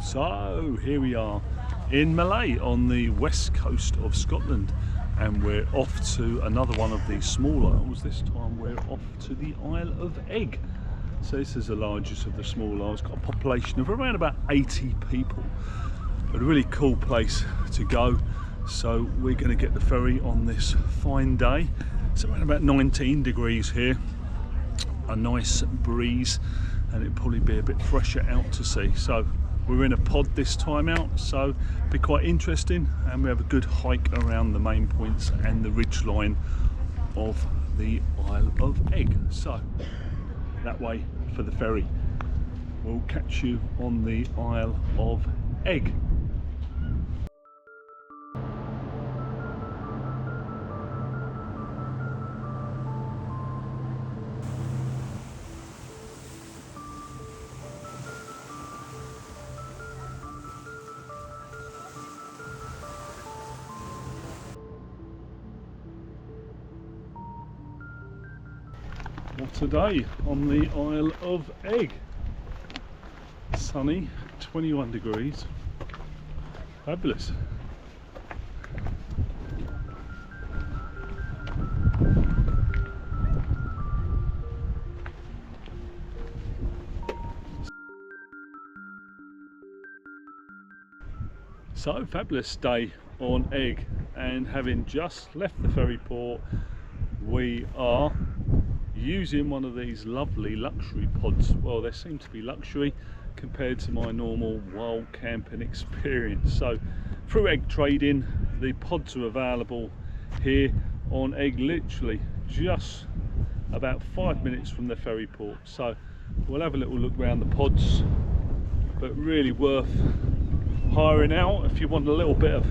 So here we are in Mallaig on the west coast of Scotland, and we're off to another one of these small isles. This time we're off to the Isle of Eigg. So this is the largest of the small isles, got a population of around about 80 people, but a really cool place to go. So we're going to get the ferry on this fine day. It's around about 19 degrees here, a nice breeze, and it'll probably be a bit fresher out to sea. So we're in a pod this time out, so it'll be quite interesting, and we have a good hike around the main points and the ridge line of the Isle of Eigg. So that way for the ferry. We'll catch you on the Isle of Eigg. What a day on the Isle of Eigg. Sunny, 21 degrees. Fabulous. So fabulous day on Eigg, and having just left the ferry port, we are using one of these lovely luxury pods. Well, they seem to be luxury compared to my normal wild camping experience. So through Eigg Trading, the pods are available here on Eigg, literally just about 5 minutes from the ferry port. So we'll have a little look around the pods, but really worth hiring out if you want a little bit of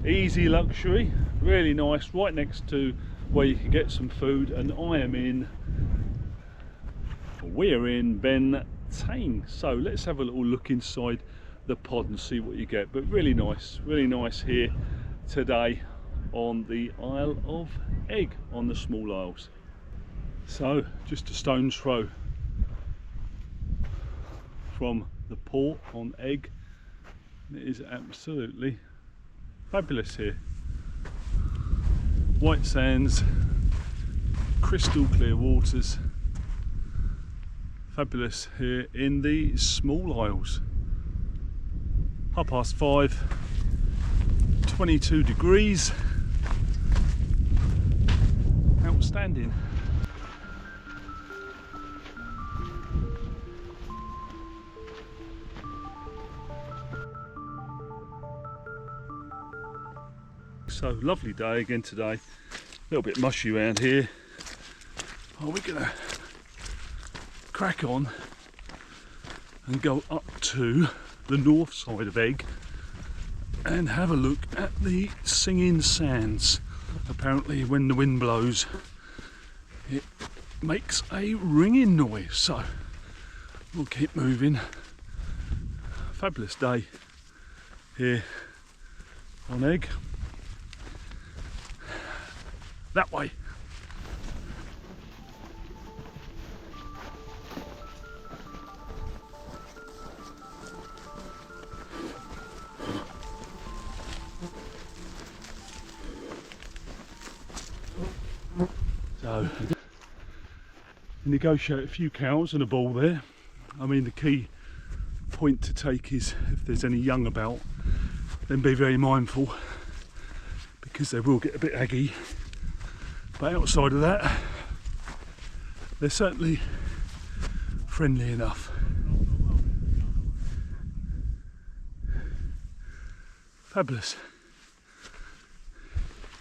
easy luxury. Really nice, right next to where you can get some food, and we're in Ben Tane. So let's have a little look inside the pod and see what you get. But really nice here today on the Isle of Eigg on the small isles. So just a stone's throw from the port on Eigg. It is absolutely fabulous here. White sands, crystal clear waters. Fabulous here in the small isles. 5:30, 22 degrees. Outstanding. So lovely day again today. A little bit mushy around here. Are we gonna crack on and go up to the north side of Eigg and have a look at the singing sands? Apparently when the wind blows it makes a ringing noise, so we'll keep moving. Fabulous day here on Eigg. That way. So, negotiate a few cows and a bull there. I mean, the key point to take is if there's any young about, then be very mindful, because they will get a bit aggy. But outside of that, they're certainly friendly enough. Fabulous.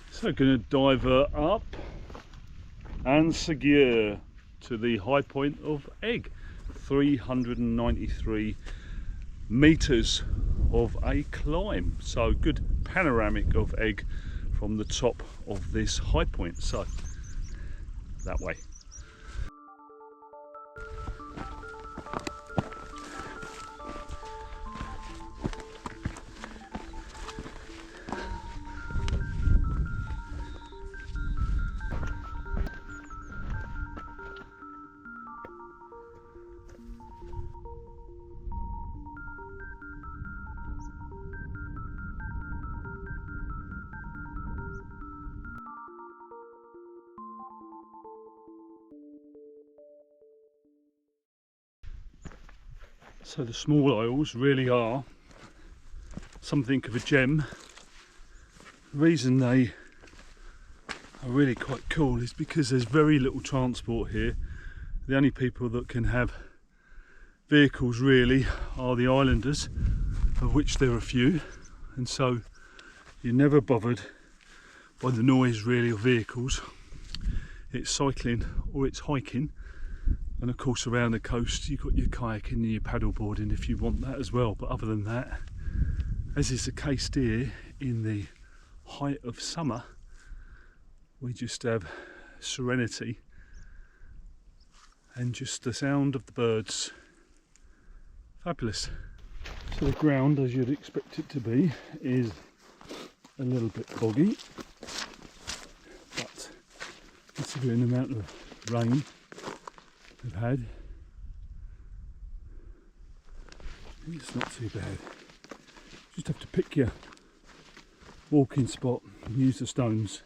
So going to diver up An Sgurr to the high point of Eigg. 393 meters of a climb. So good panoramic of Eigg from the top of this high point. So that way. So the small isles really are something of a gem. The reason they are really quite cool is because there's very little transport here. The only people that can have vehicles really are the islanders, of which there are a few, and so you're never bothered by the noise really of vehicles. It's cycling or it's hiking, and of course around the coast you've got your kayaking and your paddle boarding if you want that as well. But other than that, as is the case here in the height of summer, we just have serenity and just the sound of the birds. Fabulous. So the ground, as you'd expect it to be, is a little bit boggy, but considering the amount of rain we've had, it's not too bad. Just have to pick your walking spot and use the stones.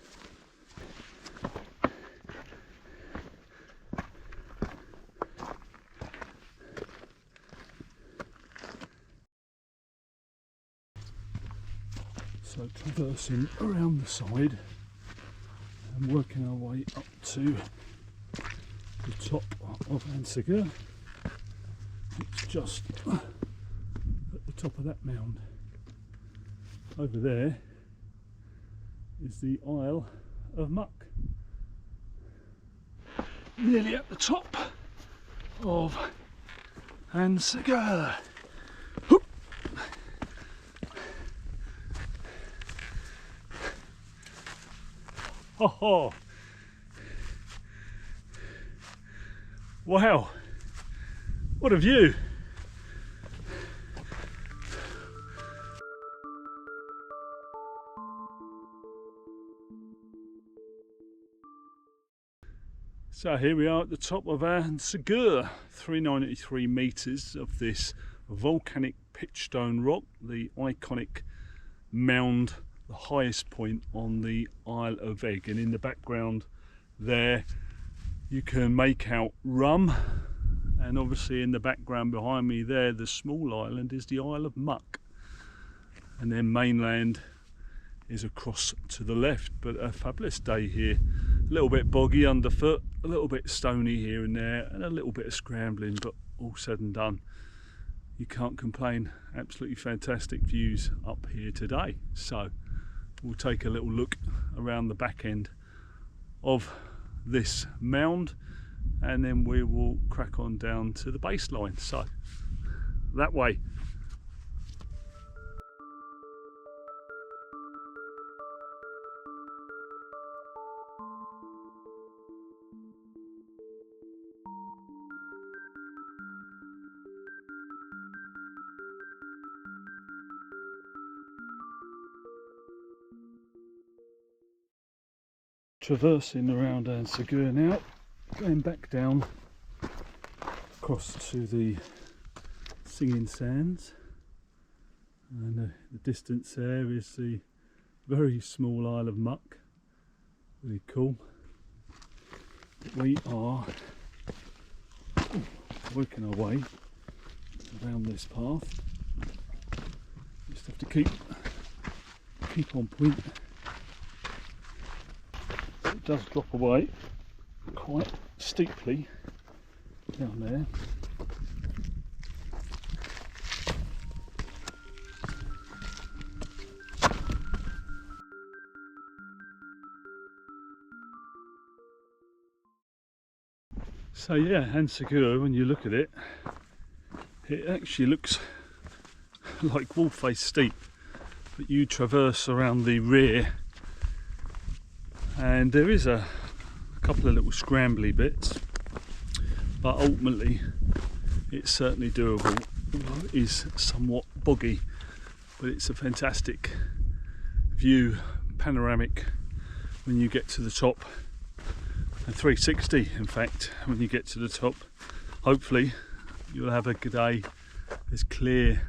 So traversing around the side and working our way up to the top of An Sgurr. It's just at the top of that mound. Over there is the Isle of Muck. Nearly at the top of An Sgurr. Oh, wow, what a view. So here we are at the top of An Sgurr, 393 metres of this volcanic pitchstone rock, the iconic mound, the highest point on the Isle of Eigg. And in the background there you can make out Rum, and obviously in the background behind me there, the small island, is the Isle of Muck, and then mainland is across to the left. But a fabulous day here, a little bit boggy underfoot, a little bit stony here and there, and a little bit of scrambling, but all said and done, you can't complain. Absolutely fantastic views up here today. So we'll take a little look around the back end of this mound, and then we will crack on down to the baseline. So that way. Traversing around An Sgurr now, going back down across to the Singing Sands, and the distance there is the very small Isle of Muck. Really cool. We are working our way around this path. Just have to keep on point. It does drop away quite steeply down there. So yeah, An Sgurr, when you look at it, it actually looks like wall face steep, but you traverse around the rear and there is a couple of little scrambly bits, but ultimately it's certainly doable. It is somewhat boggy, but it's a fantastic view, panoramic when you get to the top, and 360 in fact when you get to the top. Hopefully you'll have a good day as clear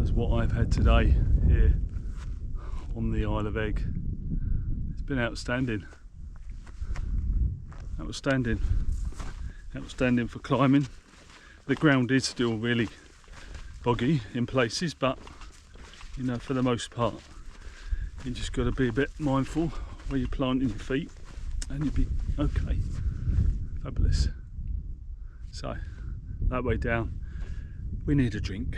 as what I've had today here on the Isle of Eigg. It's been outstanding for climbing. The ground is still really boggy in places, but you know, for the most part, you just got to be a bit mindful where you're planting your feet, and you'll be okay. Fabulous. So that way down, we need a drink.